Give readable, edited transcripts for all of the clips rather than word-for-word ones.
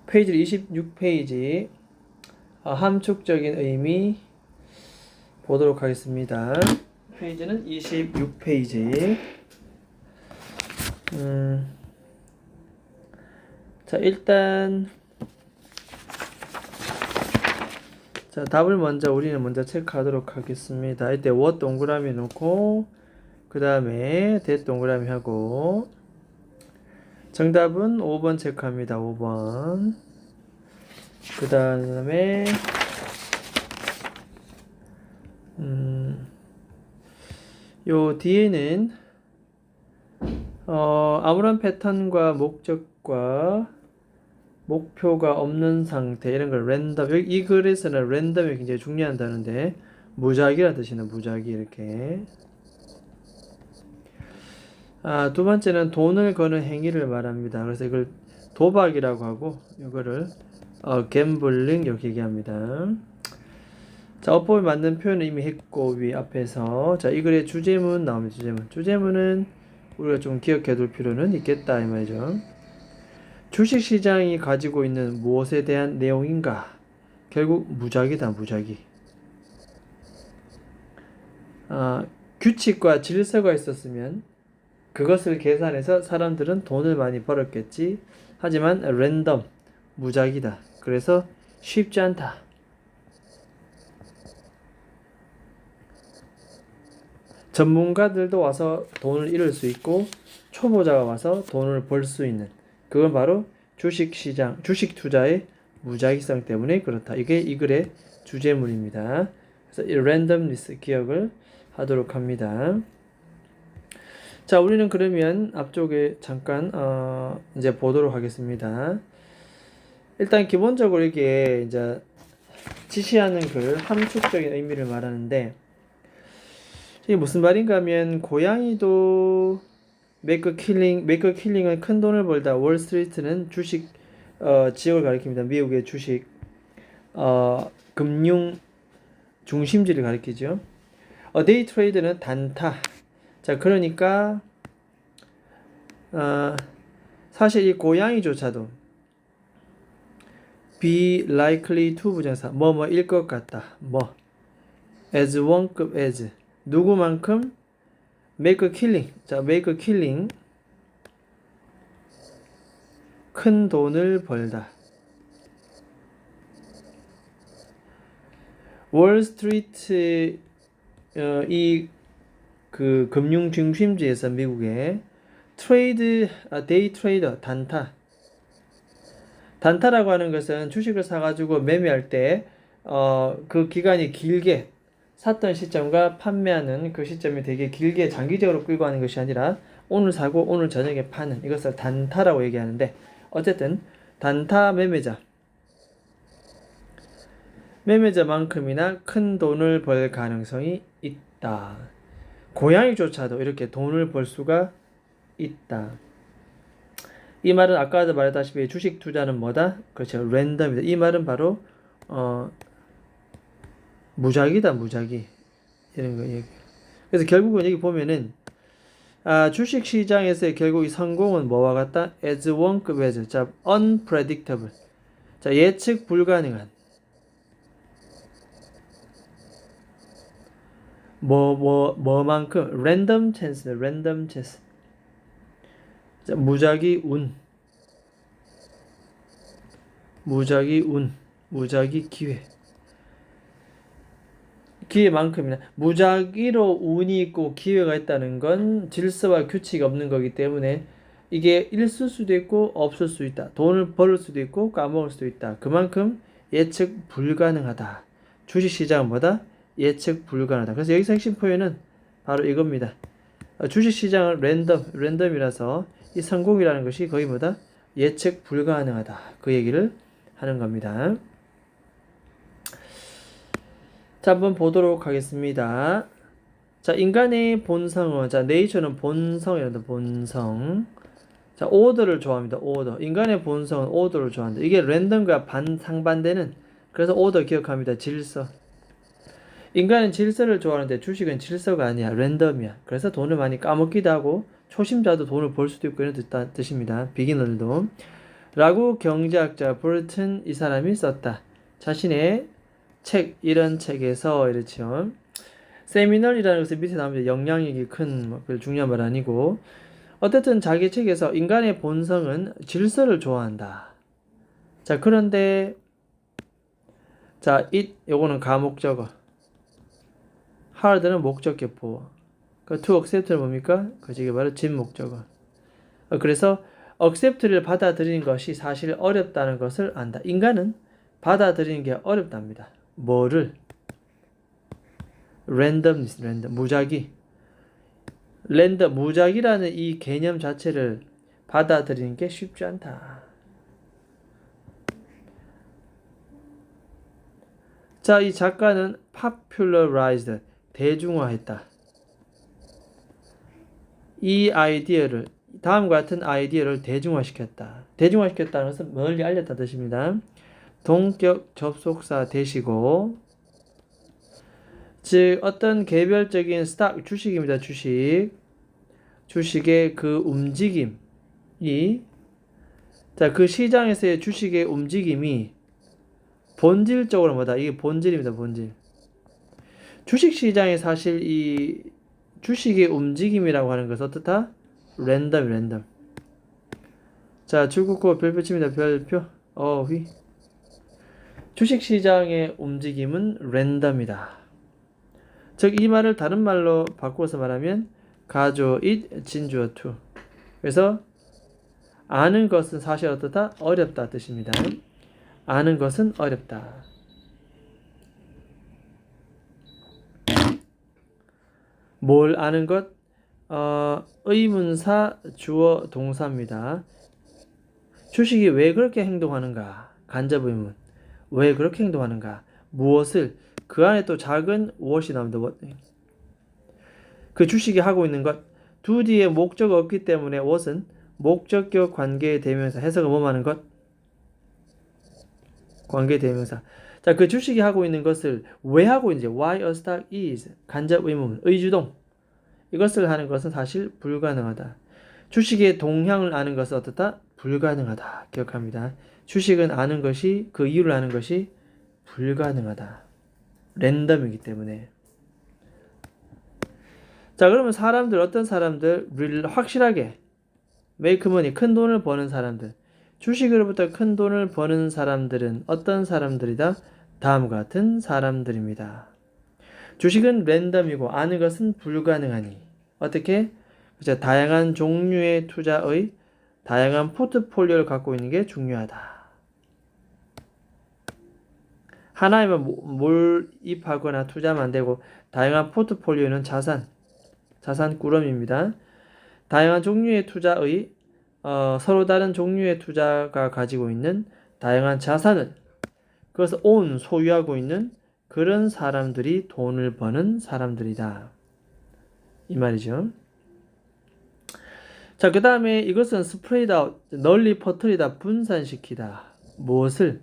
페이지 26페이지 함축적인 의미 보도록 하겠습니다. 페이지는 26페이지. 자, 일단 답을 우리는 먼저 체크하도록 하겠습니다. 이때 what 동그라미 놓고 그 다음에 that 동그라미 하고 정답은 5번 체크합니다. 5번. 그 다음에 요 뒤에는 아무런 패턴과 목적과 목표가 없는 상태, 이런 걸 랜덤, 여기 이 글에서는 랜덤이 굉장히 중요하다는데 무작위라는 뜻이는 무작위. 이렇게 두 번째는 돈을 거는 행위를 말합니다. 그래서 이걸 도박이라고 하고 이거를 갬블링 이렇게 얘기합니다. 자, 어법에 맞는 표현을 이미 했고 위 앞에서 이 글의 주제문 나옵니다. 주제문은 우리가 좀 기억해 둘 필요는 있겠다 이 말이죠. 주식시장이 가지고 있는 무엇에 대한 내용인가? 결국 무작위다. 무작위. 규칙과 질서가 있었으면 그것을 계산해서 사람들은 돈을 많이 벌었겠지. 하지만 랜덤, 무작위다. 그래서 쉽지 않다. 전문가들도 와서 돈을 잃을 수 있고 초보자가 와서 돈을 벌 수 있는, 그건 바로 주식시장, 주식 투자의 무작위성 때문에 그렇다. 이게 이 글의 주제문입니다. 그래서 이 랜덤리스 기억을 하도록 합니다. 자, 우리는 그러면 앞쪽에 잠깐 이제 보도록 하겠습니다. 일단 기본적으로 이게 이제 지시하는 글, 함축적인 의미를 말하는데 이게 무슨 말인가 하면 고양이도 make killing은 큰 돈을 벌다. 월스트리트는 주식 지역을 가리킵니다. 미국의 주식 금융 중심지를 가리키죠. 데이 트레이드는 단타. 자, 그러니까 사실 이 고양이조차도 be likely to 부정사 뭐뭐일 것 같다. 뭐 as 원급 as 누구만큼 make a killing. 자, make a killing 큰 돈을 벌다. 월스트리트 이 그 금융 중심지에서 미국의 트레이드 데이 트레이더 단타라고 하는 것은 주식을 사가지고 매매할 때 그 기간이 길게 샀던 시점과 판매하는 그 시점이 되게 길게 장기적으로 끌고 가는 것이 아니라 오늘 사고 오늘 저녁에 파는, 이것을 단타라고 얘기하는데, 어쨌든 단타 매매자만큼이나 큰 돈을 벌 가능성이 있다. 고양이조차도 이렇게 돈을 벌 수가 있다. 이 말은 아까도 말했다시피 주식 투자는 뭐다? 그렇죠. 랜덤이다. 이 말은 바로 무작위다. 무작위. 이런 거 얘기. 그래서 결국은 여기 보면은 주식 시장에서의 결국 이 성공은 뭐와 같다? as 원급 as. 자, unpredictable. 자, 예측 불가능한. 뭐만큼 random chance. 자, 무작위 기회. 기회만큼이나 무작위로 운이 있고 기회가 있다는 건 질서와 규칙이 없는 거기 때문에 이게 있을 수도 있고 없을 수도 있다. 돈을 벌을 수도 있고 까먹을 수도 있다. 그만큼 예측 불가능하다. 주식시장은 뭐다? 예측 불가능하다. 그래서 여기서 핵심 표현은 바로 이겁니다. 주식시장은 랜덤이라서 이 성공이라는 것이 거의 뭐다? 예측 불가능하다. 그 얘기를 하는 겁니다. 자, 한번 보도록 하겠습니다. 자, 인간의 본성은, 자, 네이처는 본성이란다. 본성. 자, 오더를 좋아합니다. 오더. 인간의 본성은 오더를 좋아한다. 이게 랜덤과 상반되는, 그래서 오더 기억합니다. 질서. 인간은 질서를 좋아하는데 주식은 질서가 아니야. 랜덤이야. 그래서 돈을 많이 까먹기도 하고 초심자도 돈을 벌 수도 있고 이런 뜻입니다. 비기너들도. 라고 경제학자 볼튼 이 사람이 썼다. 자신의 책, 이런 책에서 이렇죠. 세미널이라는 것은 밑에 나옵니다. 영향력이 큰 별 중요한 말 아니고, 어쨌든 자기 책에서 인간의 본성은 질서를 좋아한다. 자, 그런데 자, 요거는 가목적어. hard는 목적격보. 그 to accept는 뭡니까? 그게 바로 진목적어. 그래서 accept를 받아들이는 것이 사실 어렵다는 것을 안다. 인간은 받아들이는 게 어렵답니다. 뭐를? randomness, 무작위. 무작위라는 이 개념 자체를 받아들이는 게 쉽지 않다. 자, 이 작가는 popularized, 대중화했다. 이 아이디어를, 다음과 같은 아이디어를 대중화시켰다. 대중화시켰다는 것은 널리 알렸다 뜻입니다. 동격 접속사 대시고, 즉 어떤 개별적인 스탁, 주식입니다. 주식의 그 움직임이, 자, 그 시장에서의 주식의 움직임이 본질적으로 뭐다? 이게 본질입니다. 본질. 주식시장에 사실 이 주식의 움직임이라고 하는 것은 어떻다? 랜덤. 자, 줄긋고 별표 칩니다. 별표. 휘. 주식시장의 움직임은 랜덤이다. 즉, 이 말을 다른 말로 바꾸어서 말하면 가조 it 진주어 to. 그래서 아는 것은 사실 어떻다? 어렵다 뜻입니다. 아는 것은 어렵다. 뭘 아는 것? 의문사 주어 동사입니다. 주식이 왜 그렇게 행동하는가? 간접 의문. 왜 그렇게 행동하는가? 무엇을? 그 안에 또 작은 무엇이 나옵니다. 그 주식이 하고 있는 것. 두 뒤에 목적이 없기 때문에 what은 목적격 관계 대명사. 해석을 뭐 하는 것? 관계 대명사. 자, 그 주식이 하고 있는 것을 왜 하고 있는지, why a stock is, 간접 의문, 의주동. 이것을 하는 것은 사실 불가능하다. 주식의 동향을 아는 것은 어떻다? 불가능하다. 기억합니다. 주식은 아는 것이, 그 이유를 아는 것이 불가능하다. 랜덤이기 때문에. 자, 그러면 어떤 사람들, 확실하게 make money, 큰 돈을 버는 사람들, 주식으로부터 큰 돈을 버는 사람들은 어떤 사람들이다? 다음과 같은 사람들입니다. 주식은 랜덤이고 아는 것은 불가능하니 어떻게? 그렇죠. 다양한 종류의 투자의 다양한 포트폴리오를 갖고 있는 게 중요하다. 하나에만 몰입하거나 투자하면 안 되고 다양한 포트폴리오는 자산 꾸러미입니다. 다양한 종류의 투자의 서로 다른 종류의 투자가 가지고 있는 다양한 자산을 그것을 소유하고 있는 그런 사람들이 돈을 버는 사람들이다. 이 말이죠. 자, 그 다음에 이것은 spread out, 널리 퍼뜨리다, 분산시키다. 무엇을?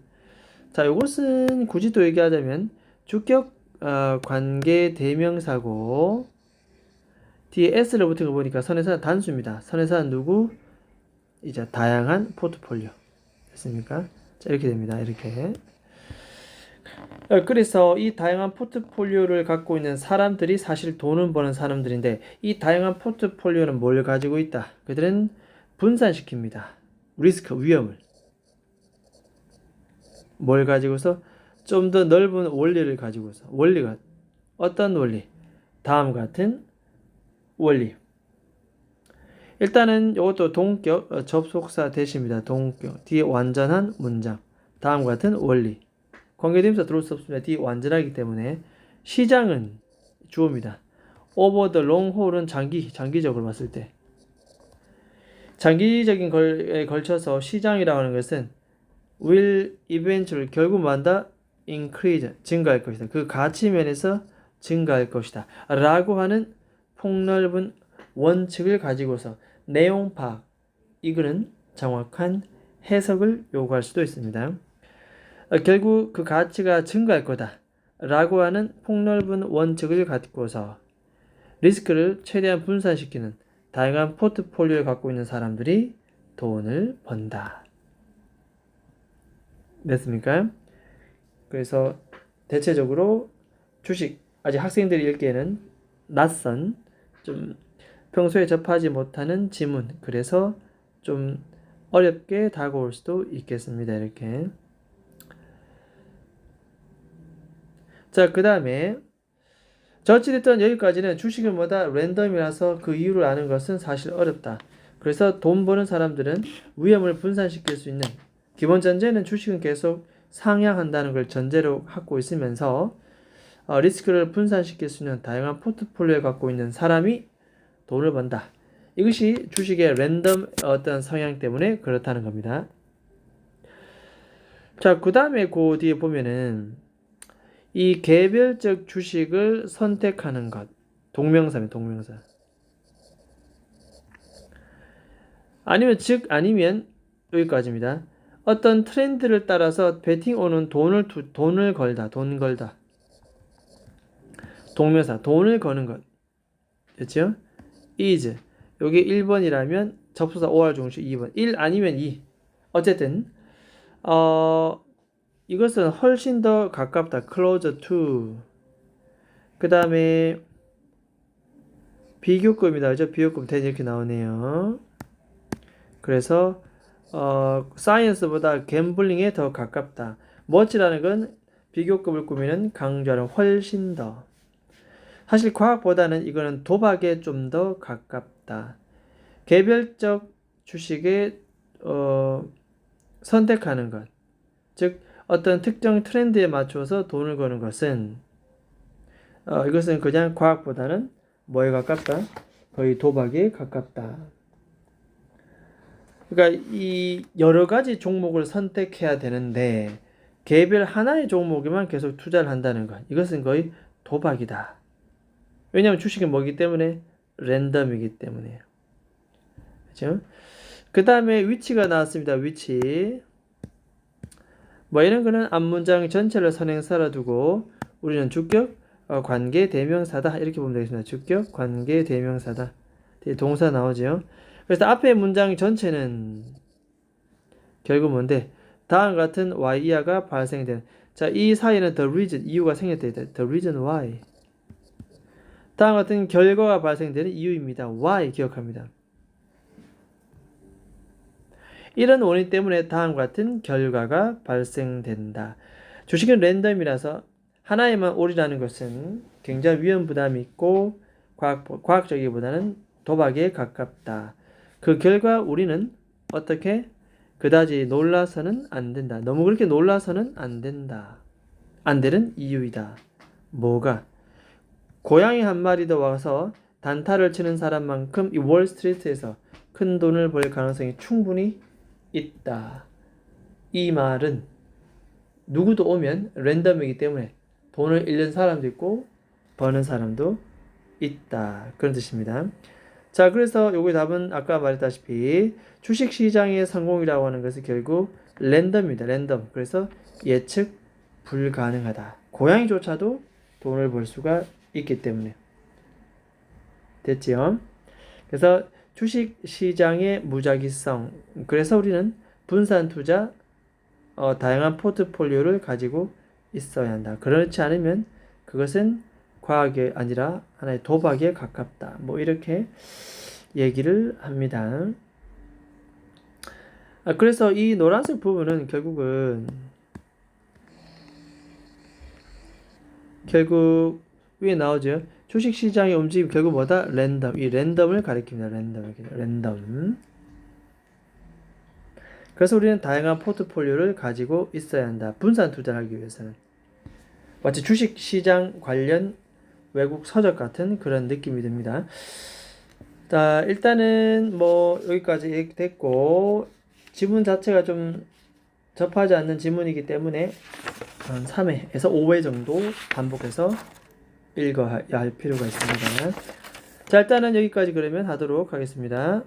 자, 이것은 굳이 또 얘기하자면 주격 관계 대명사고 뒤에 s를 붙은 거 보니까 선회사는 단수입니다. 선회사는 누구? 이제 다양한 포트폴리오. 됐습니까? 자, 이렇게 됩니다. 이렇게. 그래서 이 다양한 포트폴리오를 갖고 있는 사람들이 사실 돈을 버는 사람들인데 이 다양한 포트폴리오는 뭘 가지고 있다? 그들은 분산시킵니다. 리스크, 위험을. 뭘 가지고서? 좀 더 넓은 원리를 가지고서. 원리가 어떤 원리? 다음 같은 원리. 일단은 이것도 동격 접속사 대시입니다. 동격 뒤에 완전한 문장. 다음과 같은 원리. 관계대명사 들어올 수 없습니다. 뒤에 완전하기 때문에 시장은 주어입니다. over the long haul은 장기적으로 봤을 때 장기적인 걸에 걸쳐서 시장이라고 하는 것은 will eventually 결국 만다 increase 증가할 것이다. 그 가치 면에서 증가할 것이다. 라고 하는 폭넓은 원칙을 가지고서 내용 파악 이거는 정확한 해석을 요구할 수도 있습니다. 결국 그 가치가 증가할 거다 라고 하는 폭넓은 원칙을 갖고서 리스크를 최대한 분산시키는 다양한 포트폴리오를 갖고 있는 사람들이 돈을 번다. 됐습니까? 그래서 대체적으로 주식 아직 학생들이 읽기에는 낯선 좀 평소에 접하지 못하는 지문 그래서 좀 어렵게 다가올 수도 있겠습니다. 이렇게 자 그 다음에 어찌됐든 여기까지는 주식은 뭐다 랜덤이라서 그 이유를 아는 것은 사실 어렵다. 그래서 돈 버는 사람들은 위험을 분산시킬 수 있는 기본 전제는 주식은 계속 상향한다는 걸 전제로 갖고 있으면서 리스크를 분산시킬 수 있는 다양한 포트폴리오를 갖고 있는 사람이 돈을 번다. 이것이 주식의 랜덤 어떤 성향 때문에 그렇다는 겁니다. 자, 그 다음에 그 뒤에 보면은 이 개별적 주식을 선택하는 것. 동명사입니다. 동명사. 아니면 여기까지입니다. 어떤 트렌드를 따라서 베팅 오는 돈을 걸다. 돈 걸다. 동명사. 돈을 거는 것. 됐죠? is. 여기 1번이라면 접수사 or 중시 2번. 1 아니면 2. 어쨌든 이것은 훨씬 더 가깝다. closer to. 그 다음에 비교급이다. 그죠? 비교급 대신 이렇게 나오네요. 그래서 사이언스보다 갬블링에 더 가깝다. 멋지라는 건 비교급을 꾸미는 강조하는 훨씬 더. 사실 과학보다는 이거는 도박에 좀 더 가깝다. 개별적 주식에 선택하는 것. 즉 어떤 특정 트렌드에 맞춰서 돈을 거는 것은 이것은 그냥 과학보다는 뭐에 가깝다? 거의 도박에 가깝다. 그러니까 이 여러 가지 종목을 선택해야 되는데 개별 하나의 종목에만 계속 투자를 한다는 것. 이것은 거의 도박이다. 왜냐하면 주식은 뭐기 때문에 랜덤이기 때문에. 그렇죠? 그 다음에 위치가 나왔습니다. 위치. 뭐 이런 거는 앞문장 전체를 선행사로 두고 우리는 주격 관계 대명사다 이렇게 보면 되겠습니다. 주격 관계 대명사다. 동사 나오죠. 그래서 앞에 문장 전체는 결국 뭔데 다음 같은 why 이하가 발생된 자 이 사이에는 the reason 이유가 생겼다. the reason why 다음 같은 결과가 발생되는 이유입니다. why 기억합니다. 이런 원인 때문에 다음 같은 결과가 발생된다. 주식은 랜덤이라서 하나에만 오리라는 것은 굉장히 위험 부담이 있고 과학적이기보다는 도박에 가깝다. 그 결과 우리는 어떻게 그다지 놀라서는 안 된다. 너무 그렇게 놀라서는 안 된다. 안 되는 이유이다. 뭐가? 고양이 한 마리 더 와서 단타를 치는 사람만큼 이 월스트리트에서 큰 돈을 벌 가능성이 충분히 있다. 이 말은 누구도 오면 랜덤이기 때문에 돈을 잃는 사람도 있고 버는 사람도 있다. 그런 뜻입니다. 자, 그래서 요거의 답은 아까 말했다시피 주식시장의 성공이라고 하는 것은 결국 랜덤입니다. 랜덤. 그래서 예측 불가능하다. 고양이조차도 돈을 벌 수가 있기 때문에. 됐지요? 그래서 주식시장의 무작위성. 그래서 우리는 분산 투자, 다양한 포트폴리오를 가지고 있어야 한다. 그렇지 않으면 그것은 과학이 아니라 하나의 도박에 가깝다. 뭐 이렇게 얘기를 합니다. 그래서 이 노란색 부분은 결국 위에 나오죠. 주식시장의 움직임 결국 뭐다? 랜덤. 이 랜덤을 가리킵니다. 랜덤. 그래서 우리는 다양한 포트폴리오를 가지고 있어야 한다. 분산 투자를 하기 위해서는. 마치 주식시장 관련 외국 서적 같은 그런 느낌이 듭니다. 자, 일단은 뭐 여기까지 됐고 지문 자체가 좀 접하지 않는 지문이기 때문에 한 3회에서 5회 정도 반복해서 읽어야 할 필요가 있습니다. 자, 일단은 여기까지 그러면 하도록 하겠습니다.